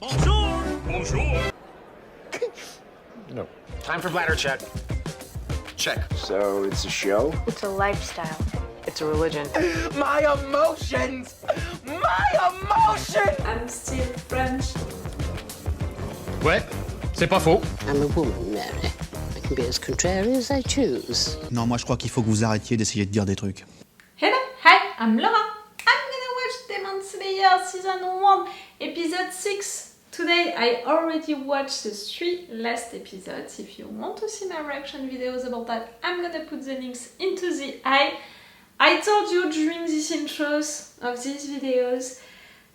Bonjour! Bonjour! No. Time for bladder check. Check. So it's a show? It's a lifestyle. It's a religion. My emotions! My emotions! I'm still French. Ouais, c'est pas faux. I'm a woman, Mary. I can be as contrary as I choose. Non, moi je crois qu'il faut que vous arrêtiez d'essayer de dire des trucs. Hello, hi, I'm Laura. I'm gonna watch Demon Slayer Season 1, Episode 6. Today I already watched the 3 last episodes. If you want to see my reaction videos about that, I'm gonna put the links into the I told you during these intros of these videos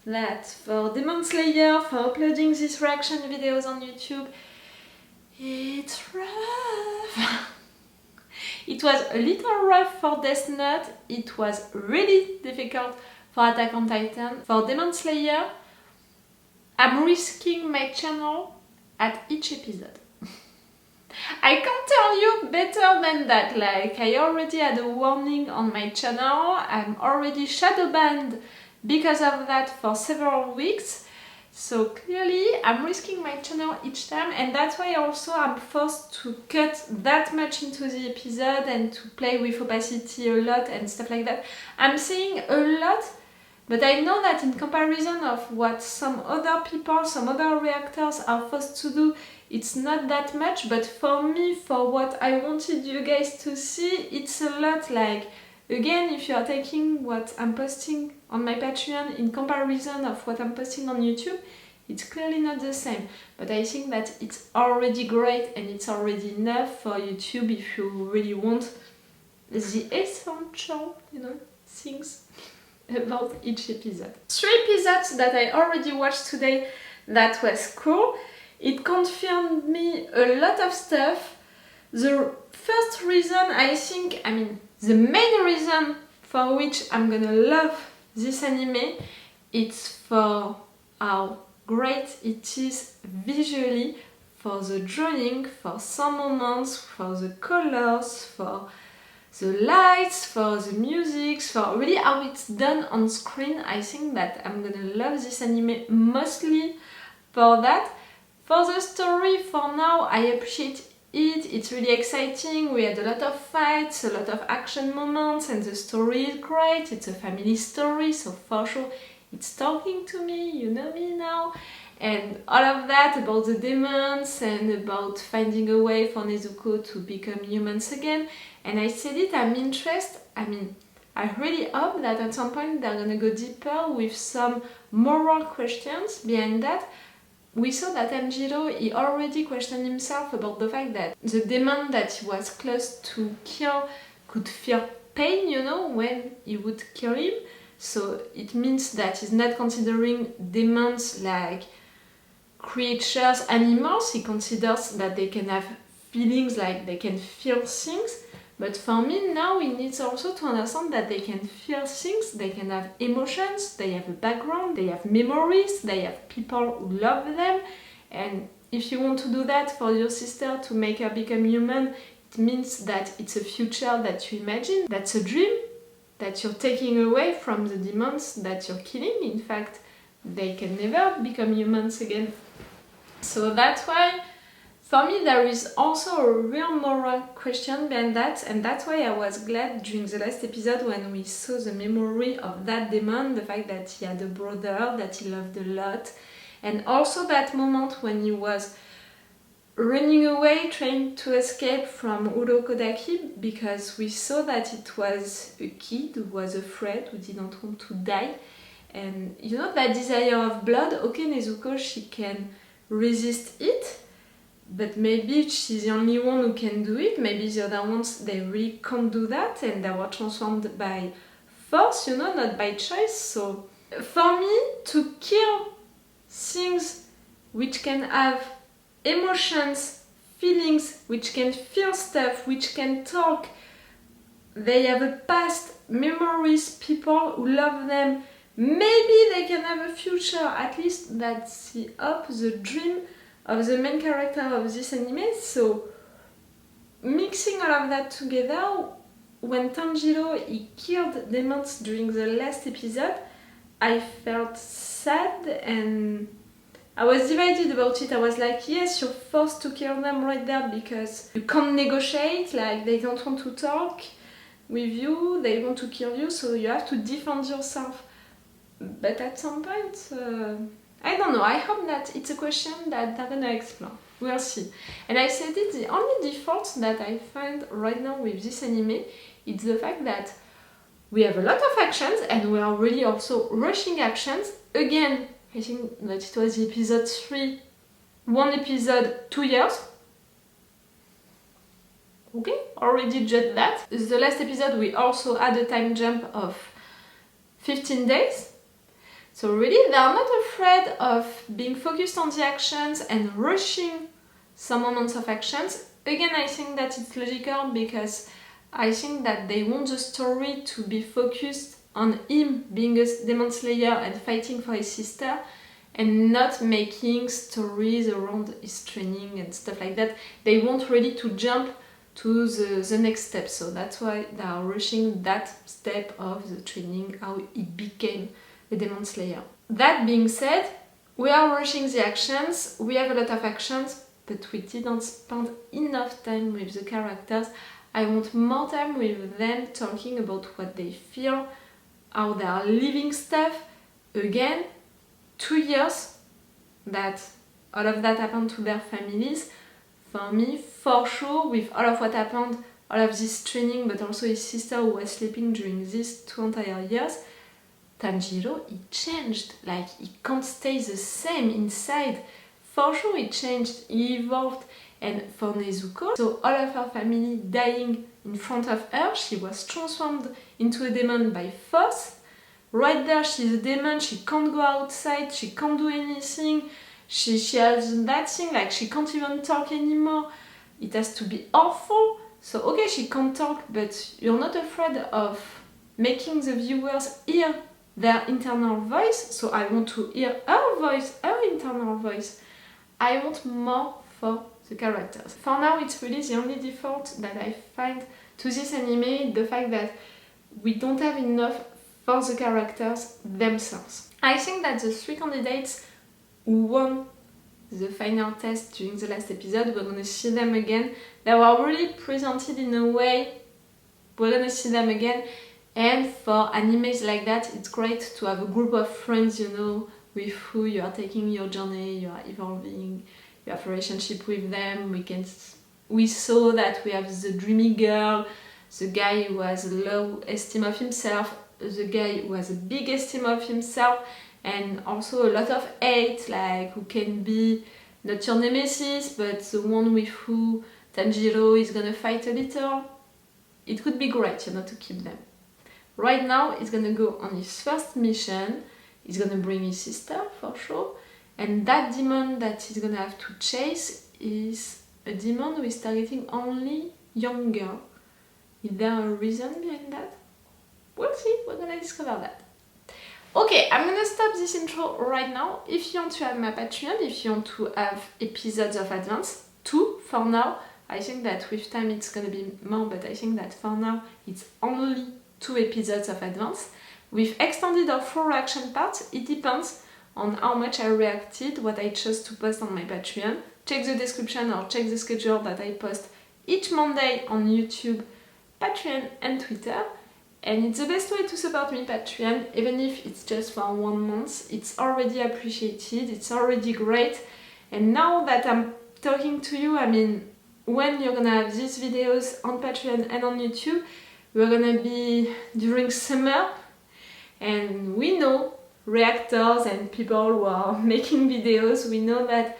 that for Demon Slayer, for uploading these reaction videos on YouTube, it's rough. It was a little rough for Death Note, it was really difficult for Attack on Titan. For Demon Slayer, I'm risking my channel at each episode. I can't tell you better than that, like I already had a warning on my channel, I'm already shadow banned because of that for several weeks, so clearly I'm risking my channel each time, and that's why also I'm forced to cut that much into the episode and to play with opacity a lot and stuff like that. I'm saying a lot, but I know that in comparison of what some other people, some other reactors are forced to do, it's not that much, but for me, for what I wanted you guys to see, it's a lot. Like, again, if you are taking what I'm posting on my Patreon in comparison of what I'm posting on YouTube, it's clearly not the same. But I think that it's already great and it's already enough for YouTube if you really want the essential, things about each episode. 3 episodes that I already watched today that was cool. It confirmed me a lot of stuff. The first reason the main reason for which I'm gonna love this anime, it's for how great it is visually, for the drawing, for some moments, for the colors, for the lights, for the music, for really how it's done on screen. I think that I'm gonna love this anime mostly for that. For the story, for now, I appreciate it. It's really exciting. We had a lot of fights, a lot of action moments, and the story is great. It's a family story, so for sure it's talking to me, you know me now. And all of that about the demons and about finding a way for Nezuko to become humans again. And I said it, I'm interested. I really hope that at some point they're gonna go deeper with some moral questions behind that. We saw that Tanjiro, he already questioned himself about the fact that the demon that he was close to kill could feel pain, when he would kill him. So it means that he's not considering demons like creatures, animals. He considers that they can have feelings, like they can feel things. But for me now, we need also to understand that they can feel things, they can have emotions, they have a background, they have memories, they have people who love them. And if you want to do that for your sister to make her become human, it means that it's a future that you imagine. That's a dream that you're taking away from the demons that you're killing. In fact, they can never become humans again. So that's why, for me, there is also a real moral question behind that, and that's why I was glad during the last episode when we saw the memory of that demon, the fact that he had a brother that he loved a lot, and also that moment when he was running away, trying to escape from Urokodaki, because we saw that it was a kid who was afraid, who didn't want to die, and that desire of blood. Okay, Nezuko, she can resist it, but maybe she's the only one who can do it. Maybe the other ones, they really can't do that, and they were transformed by force, not by choice. So for me, to kill things which can have emotions, feelings, which can feel stuff, which can talk, they have a past, memories, people who love them, maybe they can have a future. At least that's the hope, the dream of the main character of this anime. So mixing all of that together, when Tanjiro he killed demons during the last episode, I felt sad and I was divided about it. I was like, yes, you're forced to kill them right there because you can't negotiate, like they don't want to talk with you, they want to kill you, so you have to defend yourself. But at some point, I don't know, I hope that it's a question that they're gonna explore. We'll see. And I said it, the only default that I find right now with this anime is the fact that we have a lot of actions and we are really also rushing actions. Again, I think that it was episode 3, one episode, 2 years. Okay, already just that. The last episode we also had a time jump of 15 days. So really, they are not afraid of being focused on the actions and rushing some moments of actions. Again, I think that it's logical because I think that they want the story to be focused on him being a demon slayer and fighting for his sister and not making stories around his training and stuff like that. They want really to jump to the next step, so that's why they are rushing that step of the training, how he became a demon slayer. That being said, we are rushing the actions, we have a lot of actions, but we didn't spend enough time with the characters. I want more time with them talking about what they feel, how they are living stuff. Again, 2 years that all of that happened to their families. For me, for sure, with all of what happened, all of this training, but also his sister who was sleeping during these 2 entire years, Tanjiro, he changed. Like, he can't stay the same inside. For sure, he changed, he evolved. And for Nezuko, so all of her family dying in front of her, she was transformed into a demon by force. Right there, she's a demon, she can't go outside, she can't do anything. She has that thing, like she can't even talk anymore. It has to be awful. So okay, she can't talk, but you're not afraid of making the viewers hear their internal voice. So I want to hear her voice, her internal voice. I want more for the characters. For now, it's really the only default that I find to this anime, the fact that we don't have enough for the characters themselves. I think that the 3 candidates who won the final test during the last episode, we're gonna see them again. They were really presented in a way, we're gonna see them again. And for animes like that, it's great to have a group of friends, you know, with who you are taking your journey, you are evolving, you have a relationship with them. We saw that we have the dreamy girl, the guy who has a low esteem of himself, the guy who has a big esteem of himself, and also a lot of hate, like who can be not your nemesis, but the one with who Tanjiro is gonna fight a little. It could be great, you know, to keep them. Right now, he's gonna go on his first mission. He's gonna bring his sister, for sure. And that demon that he's gonna have to chase is a demon who is targeting only young girl. Is there a reason behind that? We'll see, we're gonna discover that. Okay, I'm gonna stop this intro right now. If you want to have my Patreon, if you want to have episodes of advance, 2 for now. I think that with time it's gonna be more, but I think that for now it's only 2 episodes of advance. With extended or full reaction parts, it depends on how much I reacted, what I chose to post on my Patreon. Check the description or check the schedule that I post each Monday on YouTube, Patreon and Twitter. And it's the best way to support me, Patreon, even if it's just for 1 month. It's already appreciated, it's already great. And now that I'm talking to you, I mean, when you're gonna have these videos on Patreon and on YouTube, we're gonna be during summer, and we know reactors and people who are making videos, we know that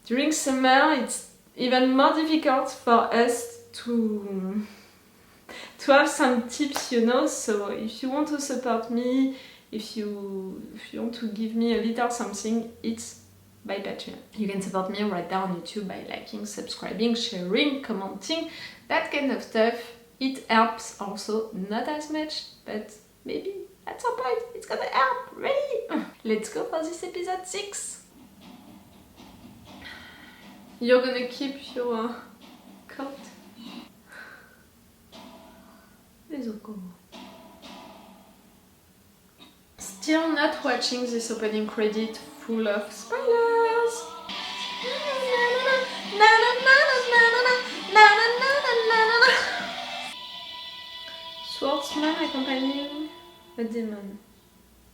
during summer it's even more difficult for us to have some tips, you know. So if you want to support me, if you want to give me a little something, it's by Patreon. You can support me right there on YouTube by liking, subscribing, sharing, commenting, that kind of stuff. It helps also, not as much, but maybe at some point it's gonna help. Ready? Let's go for this episode 6. You're gonna keep your coat. Nezuko. Still not watching this opening credit full of spoilers. accompanying a demon.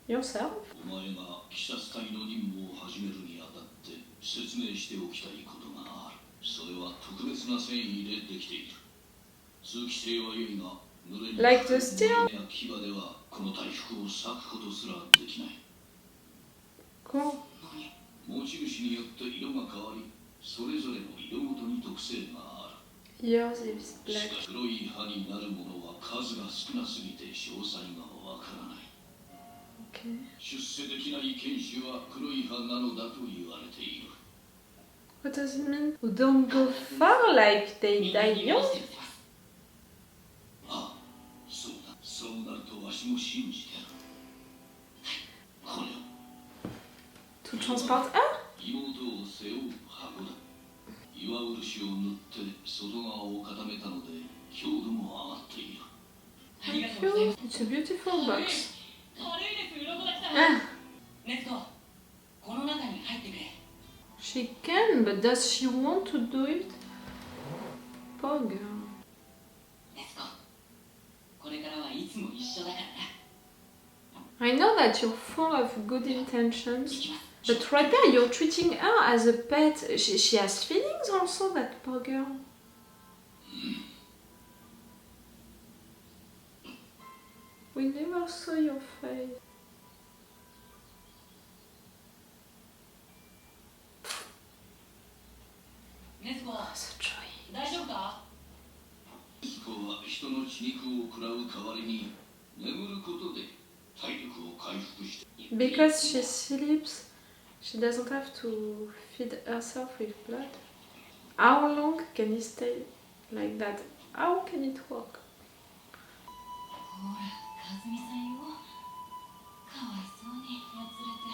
Yourself? お前が鬼殺隊の任務を始めるにあたって説明しておきたいことがある。それは特別な繊維でできている。通気性は良いが、濡れに Like the steel? や牙ではこの体服を裂くことすらできない。 Cool. 持ち主によって色が変わり、それぞれの色ごとに特性がある。 Yours is し black. かし黒い歯になるものは数が少なすぎて詳細がわからない。 Okay. 出世できない剣士は黒い歯なのだと言われている。 What does it mean? Oh, don't go far like they die young. ああ、そうだ。そうなるとわしも信じてる。これを To transport her? 妹を背負う箱だ。岩漆を塗って外側を固めたので強度も上がっている。 Thank you. It's a beautiful box. 軽いです、鱗だきさん。 Ah, ネズコ、この中に入ってくれ。 she can, but does she want to do it? Poor girl. ネズコ、これからはいつも一緒だからな。 I know that you're full of good intentions, but right there you're treating her as a pet. She has feelings also, that poor girl. We never saw your face. So joy. 大丈夫か？息子は人の血肉を食らう代わりに眠ることで体力を回復して。 Because she sleeps, she doesn't have to feed herself with blood. How long can he stay like that? How can it work? ほら、かずみさんよ。かわいそうにやつれて。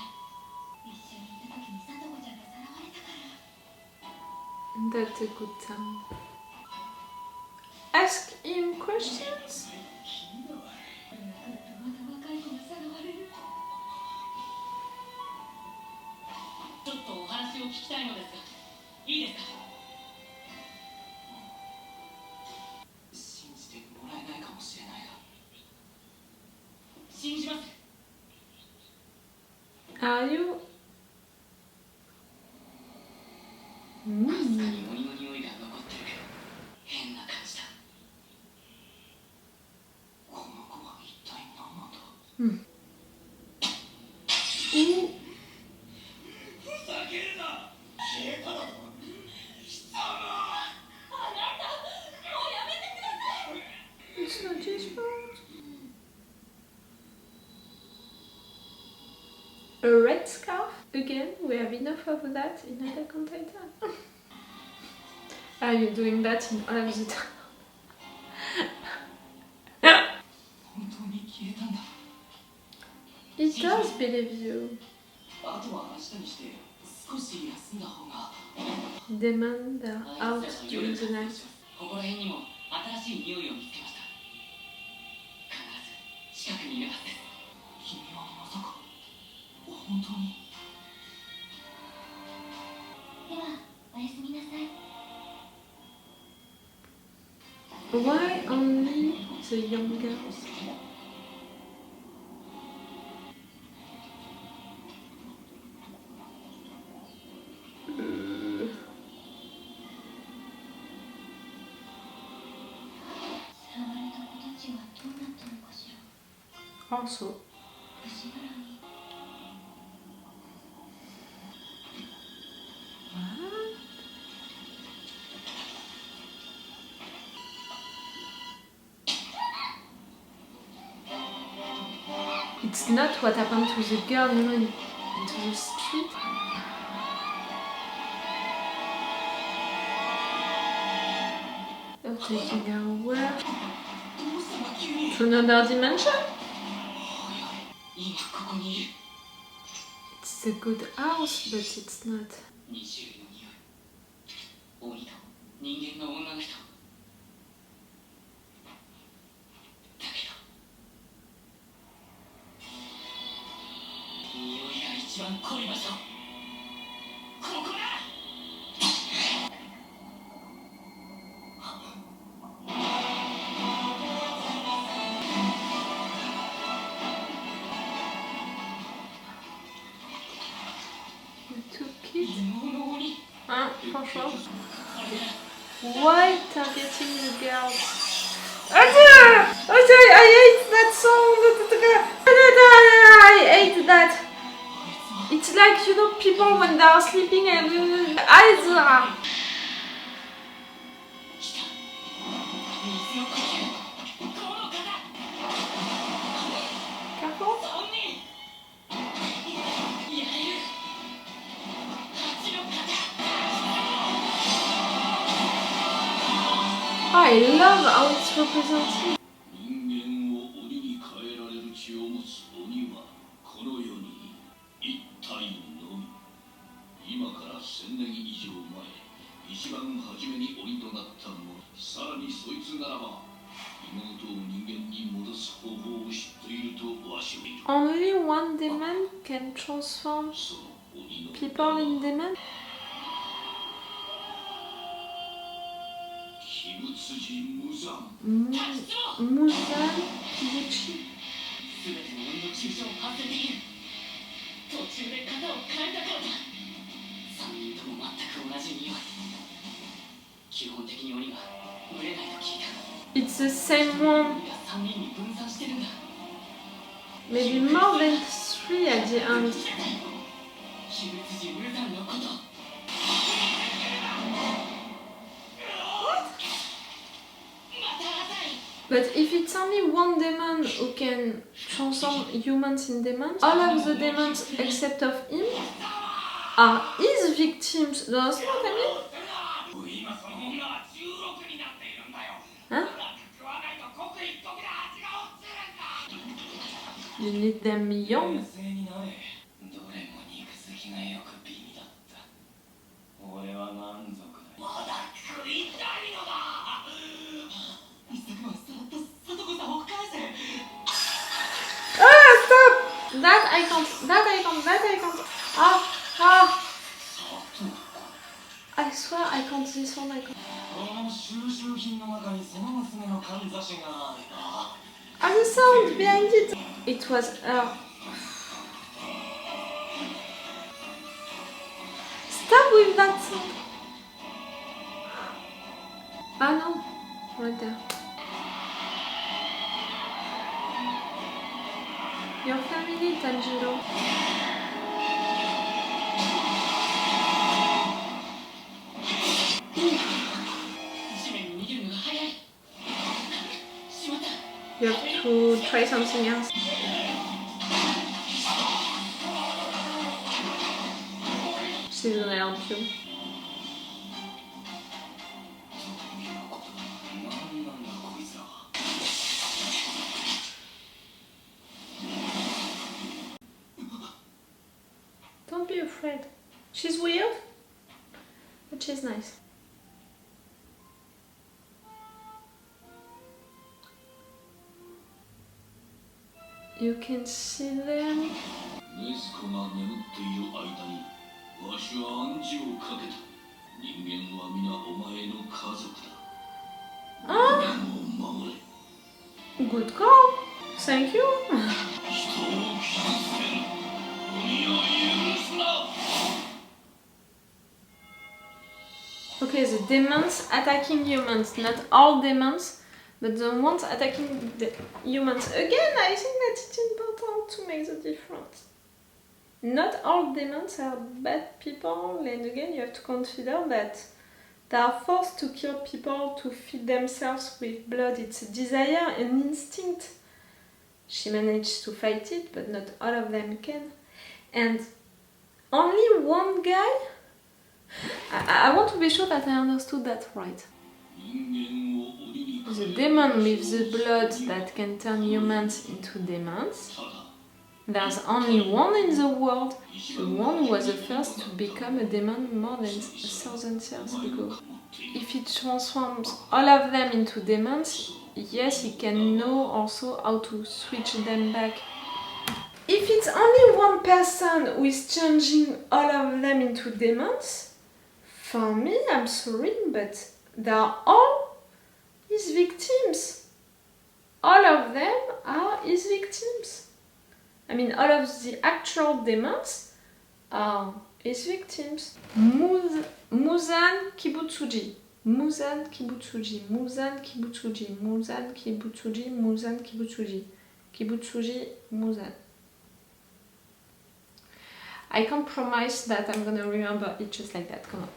一緒にいた時にさとこちゃんがさらわれたから。 That's a good time. Ask him questions? まだ若い子がさらわれる。ちょっとお話を聞きたいのですが、いいですか？信じてもらえないかもしれないが、信じます。 Are you? かすかに鬼の匂いが残ってるけど、変な感じだ。この子は一体何なんだ？ふざけるな！消えただと？貴様！あなた、もうやめてください！ It's not his fault. A red scarf? Again, we have enough of that in Attack on Titan. Are you doing that in all of the time? 本当に消えたんだ。 He does believe you. あとは明日にして少し休んだ方が。 Demon, they're out during the night. ここら辺にも新しい匂いを見つけました。必ず近くにいるはずです。君はまさか本当に？ではおやすみなさい。 Why only the young girls? Also, it's not what happened to the girl into the street. They're taking her where? To another dimension? It's a good house, but it's not. 2種類の匂い。鬼と人間の女の人。だけど匂いが一番濃い場所。ここだ。like it. Hein, franchement. Why targeting the girls? I hate that song! I hate that! It's like, you know, people when they are sleeping and... Careful? I love how it's represented. 人間を鬼に変えられる血を持つ鬼はこの世に一体のみ。今から1000年以上前、一番初めに鬼となった者、さらにそいつならば妹を人間に戻す方法を知っているとわしは言う。 Only one demon can transform その鬼の people in demon? 鬼物人無惨。Muzan Kibuchi. 全ての鬼の抽象を反省できる。途中で型を変えたからだ。3人とも全く同じ匂い。基本的に鬼が群れないと聞いた。 It's the same one. 鬼が3人に分散してるんだ。 Maybe more than 3 at the end. 鬼物人無惨のこと。 But if it's only one demon who can transform humans in demons, all of the demons except of him are his victims. That's what I mean? Huh? You need them young. どれも肉付きがよく美味だった。俺は満足だ。まだ食いたいのだ。一昨晩さらっと里子さんを返せ。 Ah, stop! That I can't. I swear I can't. This one I can't. この収集品の中にその娘のかんざしがあるな。 And the sound behind it. It was her. Stop with that sound. Ah no, right there. Your family, Tanjiro. 地面に逃げるのが早い。しまった。 You have to try something else. She's gonna help you. なんなんだこいつらは。 Don't be afraid. She's weird, but she's nice. You can see them. ネズコが眠っている間にわしは暗示をかけた。人間は皆お前の家族だ。人間を守れ。 Good call. Thank you. 人を傷つける鬼を許すな。 Okay, the demons attacking humans. Not all demons, but the ones attacking the humans. Again, I think that it's important to make the difference. Not all demons are bad people, and again, you have to consider that they are forced to kill people to feed themselves with blood. It's a desire, an instinct. She managed to fight it, but not all of them can. And only one guy. I want to be sure that I understood that right. The demon with the blood that can turn humans into demons. There's only one in the world, the one who was the first to become a demon more than 1,000 years ago. If he transforms all of them into demons, yes, he can know also how to switch them back. If it's only one person who is changing all of them into demons, for me, I'm sorry, but they are all his victims. All of them are his victims. I mean, all of the actual demons are his victims. Muzan Kibutsuji. Muzan Kibutsuji. Muzan Kibutsuji. Muzan Kibutsuji. Muzan Kibutsuji. Kibutsuji Muzan. I can't promise that I'm gonna remember it just like that, come on.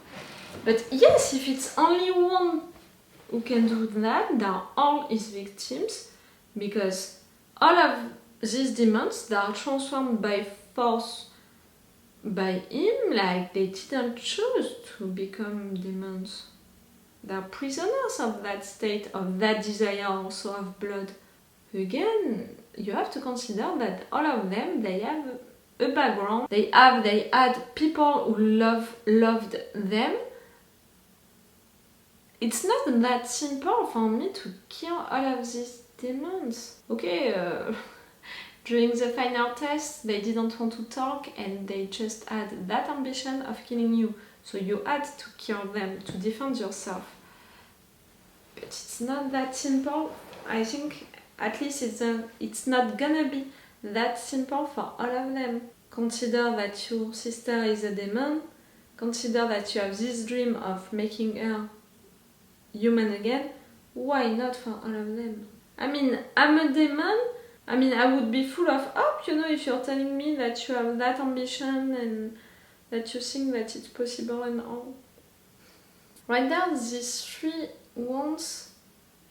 But yes, if it's only one who can do that, they are all his victims, because all of these demons, they are transformed by force by him, like they didn't choose to become demons. They are prisoners of that state, of that desire also of blood. Again, you have to consider that all of them, they have a background. They had people who loved them. It's not that simple for me to kill all of these demons. Okay, during the final test, they didn't want to talk and they just had that ambition of killing you. So you had to kill them to defend yourself. But it's not that simple. I think at least it's not gonna be that simple for all of them. Consider that your sister is a demon. Consider that you have this dream of making her human again. Why not for all of them? I mean, I'm a demon. I mean, I would be full of hope, you know, if you're telling me that you have that ambition and that you think that it's possible and all. Right now, these three ones,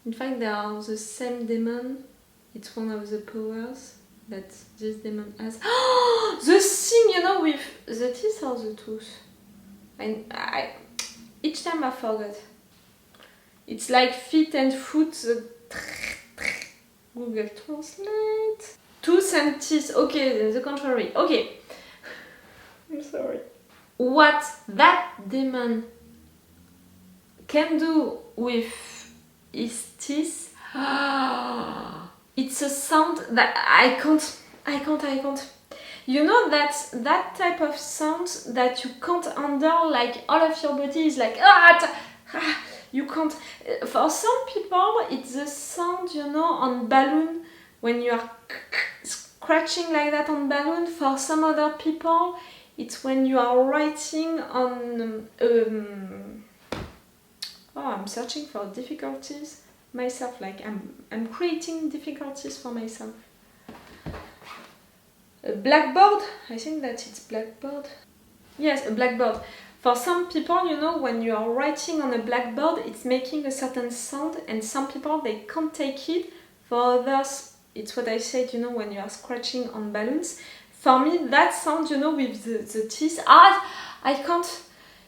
in fact, they are the same demon. It's one of the powers that this demon has. The thing, you know, with the teeth or the tooth. And each time I forget. It's like feet and foot. Google Translate. Tooth and teeth. Okay, the contrary. Okay. I'm sorry. What that demon can do with his teeth, it's a sound that I can't. You know that type of sound that you can't handle, like all of your body is like you can't. For some people, it's the sound, you know, on balloon when you are scratching like that on balloon. For some other people, it's when you are writing on. I'm searching for difficulties myself. Like I'm creating difficulties for myself. A blackboard. I think that it's blackboard. Yes, a blackboard. For some people, you know, when you are writing on a blackboard, it's making a certain sound, and some people, they can't take it. For others, it's what I said, you know, when you are scratching on balloons. For me, that sound, you know, with the teeth, I can't,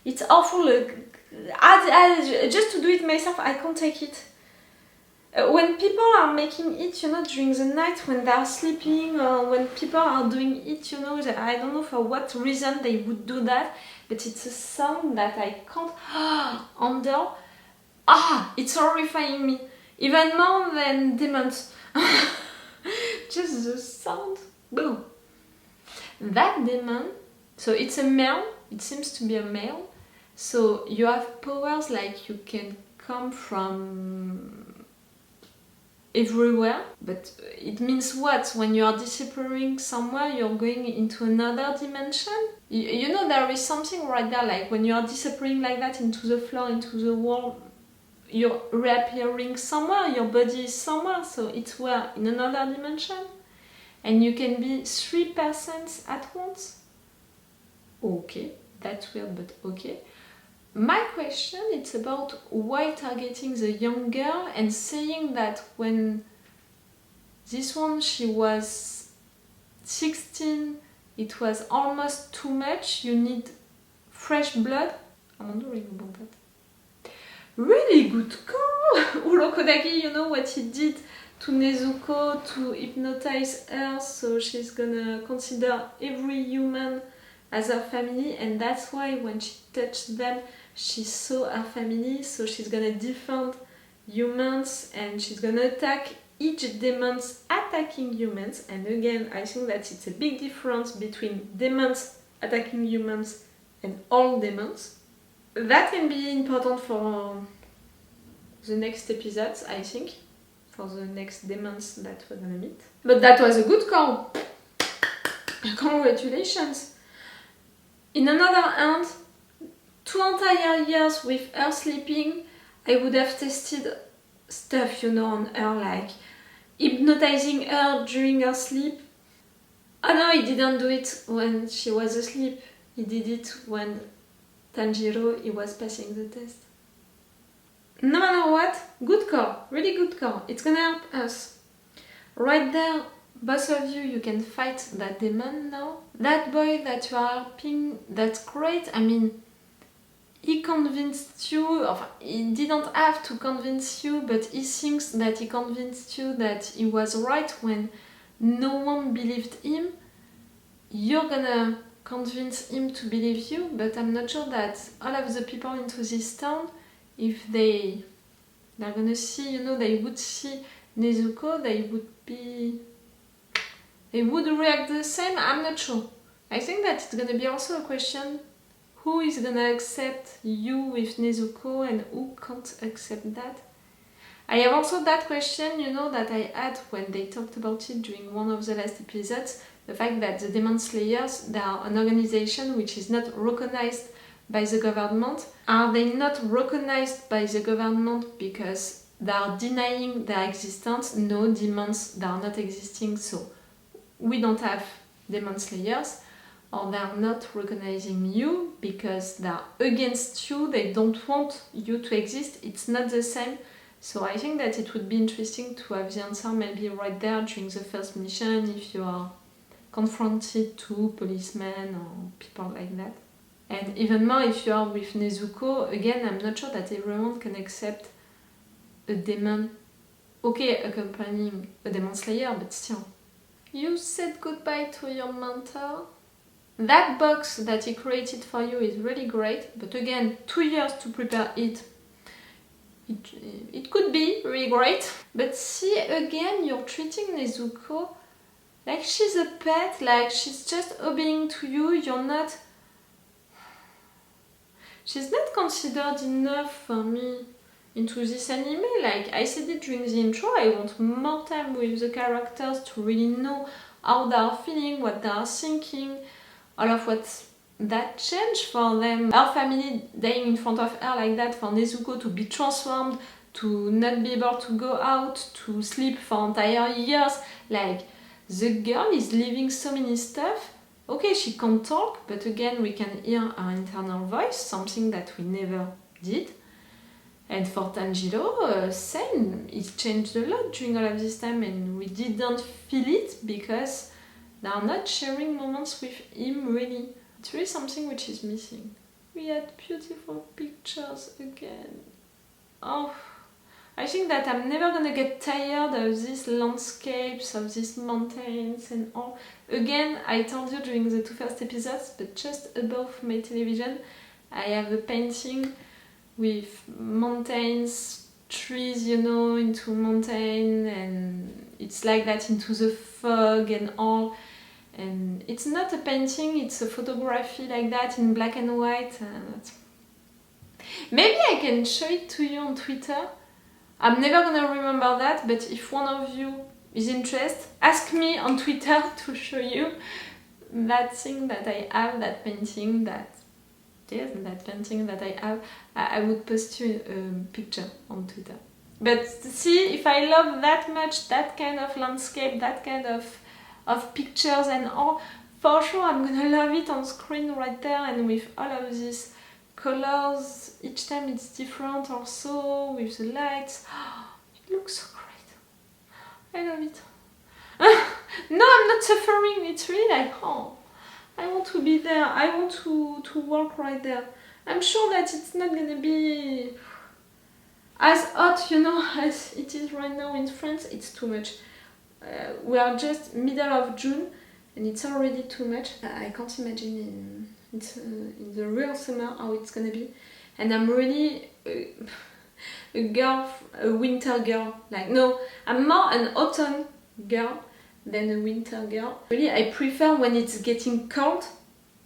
it's awful. Just to do it myself, I can't take it. When people are making it, you know, during the night, when they are sleeping, or when people are doing it, you know, I don't know for what reason they would do that, but it's a sound that I can't handle. It's horrifying me. Even more than demons. Just the sound. Boom. That demon, so it's a male, it seems to be a male, so you have powers like you can come from everywhere, but it means what? When you are disappearing somewhere, you're going into another dimension? You know, there is something right there, like when you are disappearing like that into the floor, into the wall, you're reappearing somewhere, your body is somewhere, so it's where? In another dimension? And you can be 3 persons at once? Okay, that's weird, but okay. My question is about why targeting the young girl and saying that when this one, she was 16, it was almost too much, you need fresh blood? I'm wondering about that. Really good call! Urokodaki, you know what he did to Nezuko to hypnotize her, so she's gonna consider every human as her family, and that's why when she touched them, she saw her family, so she's gonna defend humans and she's gonna attack each demons attacking humans. And again, I think that it's a big difference between demons attacking humans and all demons. That can be important for the next episodes, I think, for the next demons that we're gonna meet. But that was a good call. Congratulations. In another hand, 2 entire years with her sleeping, I would have tested stuff, you know, on her, like hypnotizing her during her sleep. Oh no, he didn't do it when she was asleep. He did it when Tanjiro he was passing the test. No matter what, good call, really good call. It's gonna help us. Right there, both of you, you can fight that demon now. That boy that you are helping, that's great. I mean, he convinced you, or he didn't have to convince you, but he thinks that he convinced you that he was right when no one believed him. You're gonna convince him to believe you, but I'm not sure that all of the people into this town, if they're gonna see, you know, they would see Nezuko, they would react the same. I'm not sure. I think that it's gonna be also a question: who is gonna accept you with Nezuko and who can't accept that? I have also that question, you know, that I had when they talked about it during one of the last episodes, the fact that the Demon Slayers, they are an organization which is not recognized by the government. Are they not recognized by the government because they are denying their existence? No, demons, they are not existing, so we don't have Demon Slayers. Or they are not recognizing you because they are against you, they don't want you to exist. It's not the same. So I think that it would be interesting to have the answer maybe right there during the first mission if you are confronted to policemen or people like that. And even more if you are with Nezuko, again, I'm not sure that everyone can accept a demon. Okay, accompanying a demon slayer, but still. You said goodbye to your mentor. That box that he created for you is really great, but again, 2 years to prepare it. It could be really great. But see, again, you're treating Nezuko like she's a pet, like she's just obeying to you, you're not... She's not considered enough for me into this anime. Like I said it during the intro, I want more time with the characters to really know how they are feeling, what they are thinking, all of what that changed for them. Her family dying in front of her like that, for Nezuko to be transformed, to not be able to go out, to sleep for entire years. Like, the girl is living so many stuff. Okay, she can't talk, but again we can hear her internal voice, something that we never did. And for Tanjiro, same, it changed a lot during all of this time and we didn't feel it because they are not sharing moments with him really. It's really something which is missing. We had beautiful pictures again. Oh, I think that I'm never gonna get tired of these landscapes, of these mountains and all. Again, I told you during the 2 first episodes, but just above my television, I have a painting with mountains, trees, you know, into mountain, and it's like that into the fog and all. And it's not a painting, it's a photography like that in black and white. Maybe I can show it to you on Twitter. I'm never gonna remember that, but if one of you is interested, ask me on Twitter to show you that thing that I have, that painting, that painting that I have. I would post you a picture on Twitter. But see, if I love that much, that kind of landscape, that kind of pictures and all, for sure I'm gonna love it on screen right there, and with all of these colors, each time it's different also, with the lights. It looks so great. I love it. No, I'm not suffering, it's really like, oh, I want to be there, I want to work right there. I'm sure that it's not gonna be as hot, you know, as it is right now in France. It's too much. We are just middle of June and it's already too much. I can't imagine in the real summer how it's gonna be. And I'm really a winter girl. Like, no, I'm more an autumn girl than a winter girl. Really, I prefer when it's getting cold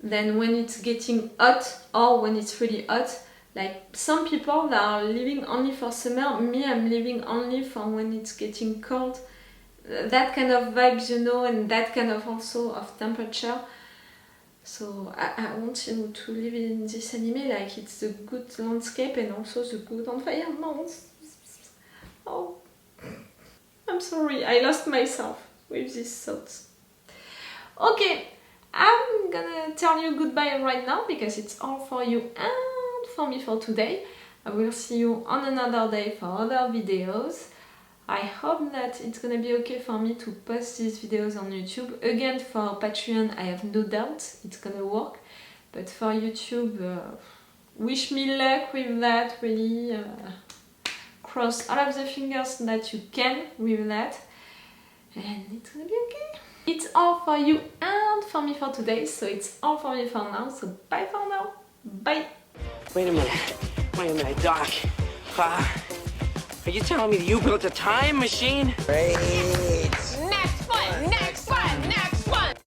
than when it's getting hot or when it's really hot. Like, some people that are living only for summer, me, I'm living only for when it's getting cold. That kind of vibes, you know, and that kind of also of temperature. So I want you to live in this anime like it's the good landscape and also the good environment. Oh, I'm sorry, I lost myself with these thoughts. Okay, I'm gonna tell you goodbye right now because it's all for you and for me for today. I will see you on another day for other videos. I hope that it's gonna be okay for me to post these videos on YouTube. Again, for Patreon, I have no doubt it's gonna work. But for YouTube, wish me luck with that, really. Cross all of the fingers that you can with that. And it's gonna be okay. It's all for you and for me for today, so it's all for me for now. So bye for now. Bye. Wait a minute, Doc. Are you telling me that you built a time machine? Hey.